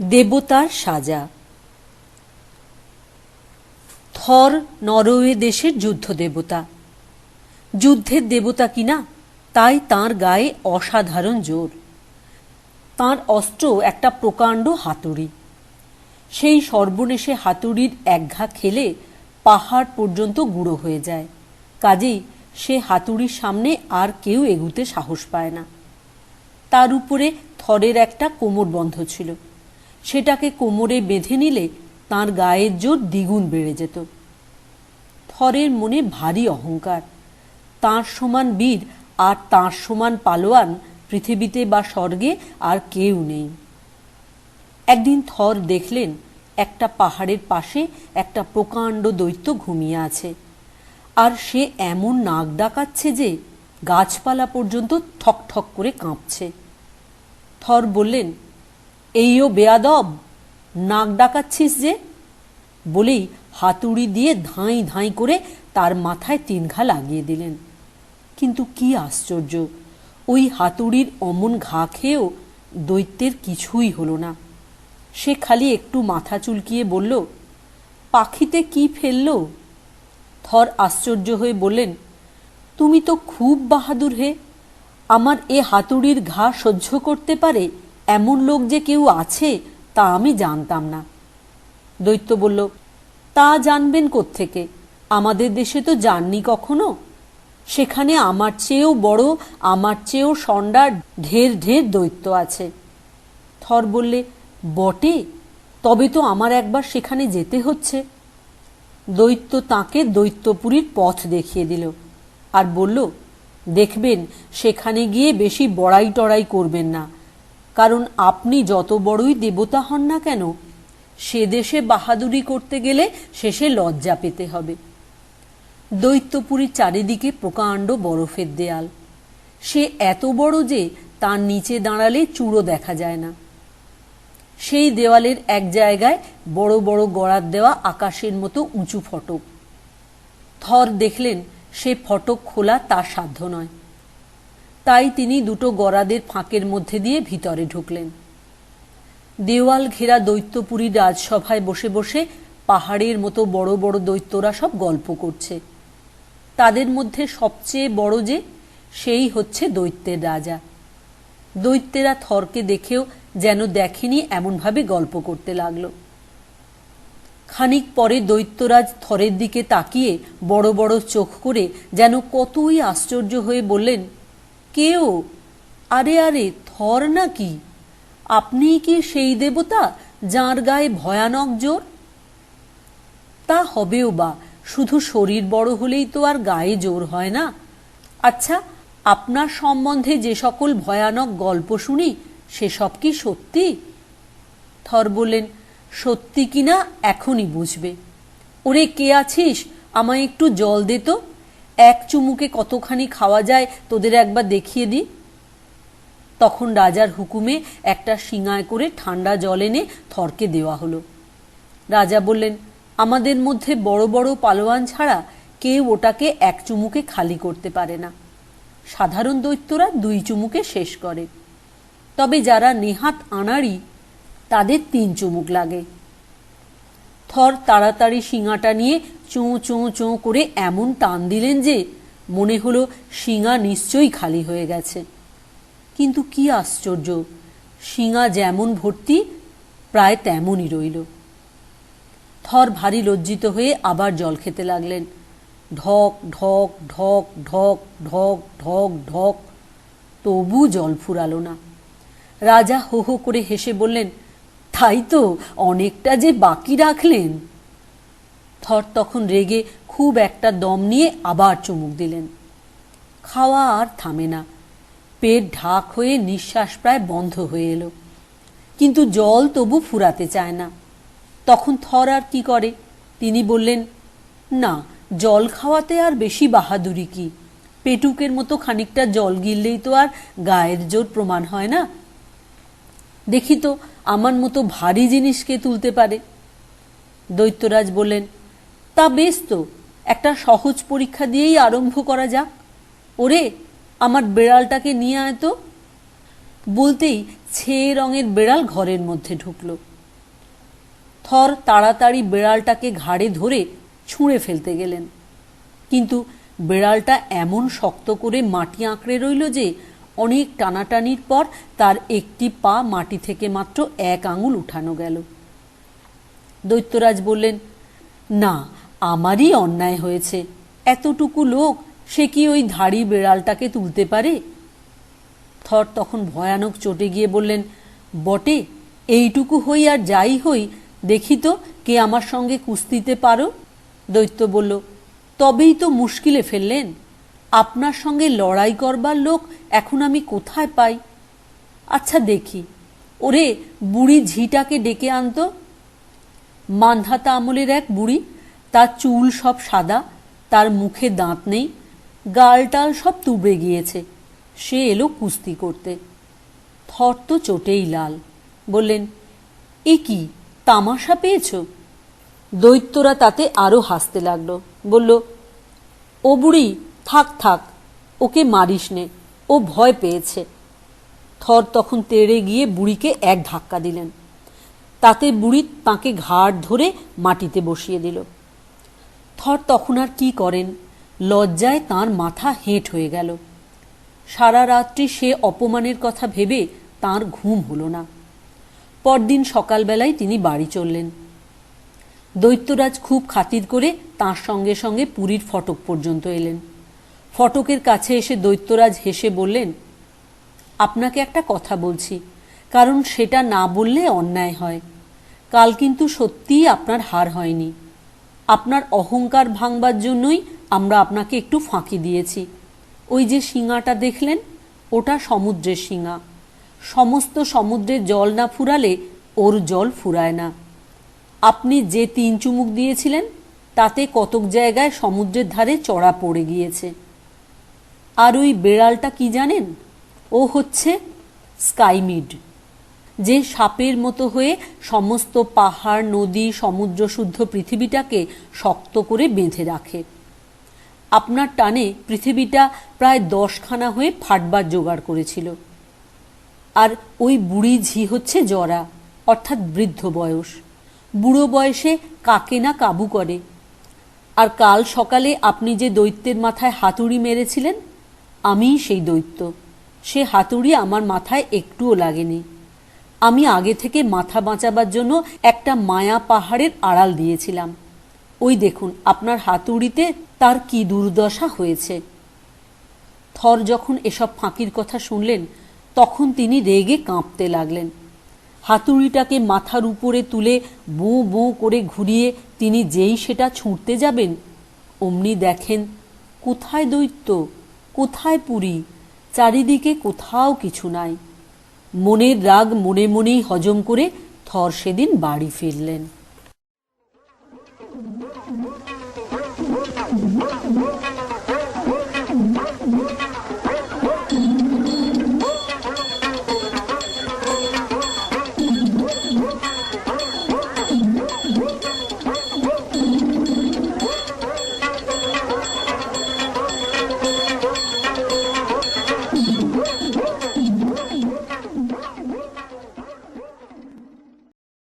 দেবতার সাজা। থর নরওয়ে দেশের যুদ্ধ দেবতা, যুদ্ধের দেবতা কিনা, তাই তাঁর গায়ে অসাধারণ জোর। তাঁর অস্ত্র একটা প্রকাণ্ড হাতুড়ি। সেই সর্বনেশে হাতুড়ির একঘা খেলে পাহাড় পর্যন্ত গুঁড়ো হয়ে যায়। কাজেই সে হাতুড়ির সামনে আর কেউ এগুতে সাহস পায় না। তার উপরে থরের একটা কোমর বন্ধ ছিল, সেটাকে কোমরে বেঁধে নিলে তাঁর গায়ের জোর দ্বিগুণ বেড়ে যেত। থরের মনে ভারী অহংকার। তাঁর সমান বীর আর তাঁর সমান পালোয়ান পৃথিবীতে বা স্বর্গে আর কেউ নেই। একদিন থর দেখলেন একটা পাহাড়ের পাশে একটা প্রকাণ্ড দৈত্য ঘুমিয়ে আছে, আর সে এমন নাক ডাকাচ্ছে যে গাছপালা পর্যন্ত ঠক ঠক করে কাঁপছে। থর বললেন, এইও বেয়াদব, নাক ডাকাচ্ছিস যে? বলেই হাতুড়ি দিয়ে ধাঁই ধাঁই করে তার মাথায় 3 ঘা লাগিয়ে দিলেন। কিন্তু কি আশ্চর্য, ওই হাতুড়ির অমন ঘা খেয়েও দৈত্যের কিছুই হলো না। সে খালি একটু মাথা চুলকিয়ে বলল, পাখিতে কি ফেললো? থর আশ্চর্য হয়ে বললেন, তুমি তো খুব বাহাদুর হে। আমার এ হাতুড়ির ঘা সহ্য করতে পারে এমন লোক যে কেউ আছে তা আমি জানতাম না। দৈত্য বলল, তা জানবেন কোত্থেকে? আমাদের দেশে তো যাননি কখনো। সেখানে আমার চেয়েও বড়, আমার চেয়েও ষণ্ডার ঢের ঢের দৈত্য আছে। থর বললে, বটে, তবে তো আমার একবার সেখানে যেতে হচ্ছে। দৈত্য তাকে দৈত্যপুরীর পথ দেখিয়ে দিল আর বলল, দেখবেন সেখানে গিয়ে বেশি বড়াই টড়াই করবেন না, কারণ আপনি যত বড়ই দেবতা হন না কেন, সে দেশে বাহাদুরি করতে গেলে শেষে লজ্জা পেতে হবে। দৈত্যপুরীর চারিদিকে প্রকাণ্ড বরফের দেয়াল। সে এত বড় যে তার নিচে দাঁড়ালে চূড়ো দেখা যায় না। সেই দেওয়ালের এক জায়গায় বড় বড় গড়ার দেওয়া আকাশের মতো উঁচু ফটক। থর দেখলেন সে ফটক খোলা তার সাধ্য নয়। তাই তিনি দুটো গড়াদের ফাঁকের মধ্যে দিয়ে ভিতরে ঢুকলেন। দেওয়াল ঘেরা দৈত্যপুরী রাজসভায় বসে বসে পাহাড়ের মতো বড় বড় দৈত্যরা সব গল্প করছে। তাদের মধ্যে সবচেয়ে বড় যে, সেই হচ্ছে দৈত্যের রাজা। দৈত্যেরা থরকে দেখেও যেন দেখেনি এমনভাবে গল্প করতে লাগলো। খানিক পরে দৈত্যরাজ থরের দিকে তাকিয়ে বড় বড় চোখ করে যেন কতই আশ্চর্য হয়ে বললেন, কেও? আরে আরে, থর নাকি? আপনি কি সেই দেবতা যাঁর গায়ে ভয়ানক জোর? তা হবেও বা, শুধু শরীর বড় হলেই তো আর গায়ে জোর হয় না। আচ্ছা, আপনার সম্বন্ধে যে সকল ভয়ানক গল্প শুনি সেসব কি সত্যি? থর বললেন, সত্যি কিনা এখনই বুঝবে। ওরে, কে আছিস? আমায় একটু জল দে তো। এক চুমুকে কতখানি খাওয়া যায় তোদের একবার দেখিয়ে দি। তখন রাজার হুকুমে একটা শিঙায় করে ঠান্ডা জল এনে থরকে দেওয়া হলো। রাজা বললেন, আমাদের মধ্যে বড় বড় পালোয়ান ছাড়া কেউ ওটাকে এক চুমুকে খালি করতে পারে না। সাধারণ দৈত্যরা 2 চুমুকে শেষ করে, তবে যারা নেহাত আনাড়ি তাদের 3 চুমুক লাগে। থর তাড়াতাড়ি শিঙাটা নিয়ে চোঁ চোঁ চোঁ করে এমন টান দিলেন যে মনে হলো শিঙা নিশ্চয়ই খালি হয়ে গেছে। কিন্তু কি আশ্চর্য, শিঙা যেমন ভর্তি প্রায় তেমনই রইল। থর ভারী লজ্জিত হয়ে আবার জল খেতে লাগলেন। ঢক ঢক ঢক ঢক ঢক ঢক ঢক, তবু জল ফুরালো না। রাজা হো হো করে হেসে বললেন, তাই তো, অনেকটা যে বাকি রাখলেন। থর তখন রেগে খুব একটা দম নিয়ে আবার চুমুক দিলেন। খাওয়া আর থামে না। পেট ঢাক হয়ে নিঃশ্বাস প্রায় বন্ধ হয়ে এলো, কিন্তু জল তবু ফুরাতে চায় না। তখন থর আর কি করে, তিনি বললেন, না, জল খাওয়াতে আর বেশি বাহাদুরি কি? পেটুকের মতো খানিকটা জল গিললেই তো আর গায়ের জোর প্রমাণ হয় না। দেখি তো আমার মতো ভারী জিনিস কে তুলতে পারে। দৈত্যরাজ বললেন, তা বেশ তো, একটা সহজ পরীক্ষা দিয়েই আরম্ভ করা যাক। ওরে, আমার বেড়ালটাকে নিয়ে আয় তো। বলতেই ছেয়ে রঙের বেড়াল ঘরের মধ্যে ঢুকল। থর তাড়াতাড়ি বেড়ালটাকে ঘাড়ে ধরে ছুঁড়ে ফেলতে গেলেন, কিন্তু বেড়ালটা এমন শক্ত করে মাটি আঁকড়ে রইল যে অনেক টানাটানির পর তার একটি পা মাটি থেকে মাত্র 1 আঙুল উঠানো গেল। দৈত্যরাজ বললেন, না, আমারই অন্যায় হয়েছে। এতটুকু লোক, সে কি ওই ধাড়ি বেড়ালটাকে তুলতে পারে? থর তখন ভয়ানক চটে গিয়ে বললেন, বটে, এইটুকু হই আর যাই হই, দেখি তো কে আমার সঙ্গে কুস্তিতে পারো। দৈত্য বলল, তবেই তো মুশকিলে ফেললেন। আপনার সঙ্গে লড়াই করবার লোক এখন আমি কোথায় পাই? আচ্ছা দেখি, ওরে, বুড়ি ঝিটাকে ডেকে আনতো। মান্ধাতা আমলের এক বুড়ি, তার চুল সব সাদা, তার মুখে দাঁত নেই, গালটাল সব তুবড়ে গিয়েছে, সে এলো কুস্তি করতে। থর তো চোটেই লাল। বললেন, এ কি তামাশা পেয়েছ? দৈত্যরা তাতে আরো হাসতে লাগলো। বলল, ও বুড়ি, থাক থাক, ওকে মারিস নে, ও ভয় পেয়েছে। থর তখন তেড়ে গিয়ে বুড়িকে এক ধাক্কা দিলেন। তাতে বুড়ি তাকে ঘাড় ধরে মাটিতে বসিয়ে দিল। থর তখন আর কি করেন, লজ্জায় তাঁর মাথা হেঁট হয়ে গেল। সারা রাত্রি সে অপমানের কথা ভেবে তাঁর ঘুম হলো না। পরদিন সকালবেলায় তিনি বাড়ি চললেন। দৈত্যরাজ খুব খাতির করে তাঁর সঙ্গে সঙ্গে পুরীর ফটক পর্যন্ত এলেন। ফটকের কাছে এসে দৈত্যরাজ হেসে বললেন, আপনাকে একটা কথা বলছি, কারণ সেটা না বললে অন্যায় হয়। কাল কিন্তু সত্যিই আপনার হার হয়নি। আপনার অহংকার ভাঙবার জন্যই আমরা আপনাকে একটু ফাঁকি দিয়েছি। ওই যে শিঙাটা দেখলেন, ওটা সমুদ্রের শিঙা। সমস্ত সমুদ্রের জল না ফুরালে ওর জল ফুরায় না। আপনি যে 3 চুমুক দিয়েছিলেন, তাতে কতক জায়গায় সমুদ্রের ধারে চড়া পড়ে গিয়েছে। আর ওই বেড়ালটা কি জানেন? ও হচ্ছে স্কাইমিড, যে সাপের মতো হয়ে সমস্ত পাহাড়, নদী, সমুদ্র শুদ্ধ পৃথিবীটাকে শক্ত করে বেঁধে রাখে। আপনার টানে পৃথিবীটা প্রায় 10খানা হয়ে ফাটবার জোগাড় করেছিল। আর ওই বুড়ি ঝি হচ্ছে জরা, অর্থাৎ বৃদ্ধ বয়স। বুড়ো বয়সে কাকে না কাবু করে। আর কাল সকালে আপনি যে দৈত্যের মাথায় হাতুড়ি মেরেছিলেন, আমিই সেই দৈত্য। সে হাতুড়ি আমার মাথায় একটুও লাগেনি। আমি আগে থেকে মাথা বাঁচাবার জন্য একটা মায়া পাহাড়ের আড়াল দিয়েছিলাম। ওই দেখুন আপনার হাতুড়িতে তার কি দুর্দশা হয়েছে। থর যখন এসব ফাঁকির কথা শুনলেন, তখন তিনি রেগে কাঁপতে লাগলেন। হাতুড়িটাকে মাথার উপরে তুলে বোঁ বোঁ করে ঘুরিয়ে তিনি যেই সেটা ছুঁড়তে যাবেন, অমনি দেখেন কোথায় দৈত্য, কোথায় পুরী, চারিদিকে কোথাও কিছু নাই। মনের রাগ মনে মনেই হজম করে থর সেদিন বাড়ি ফিরলেন।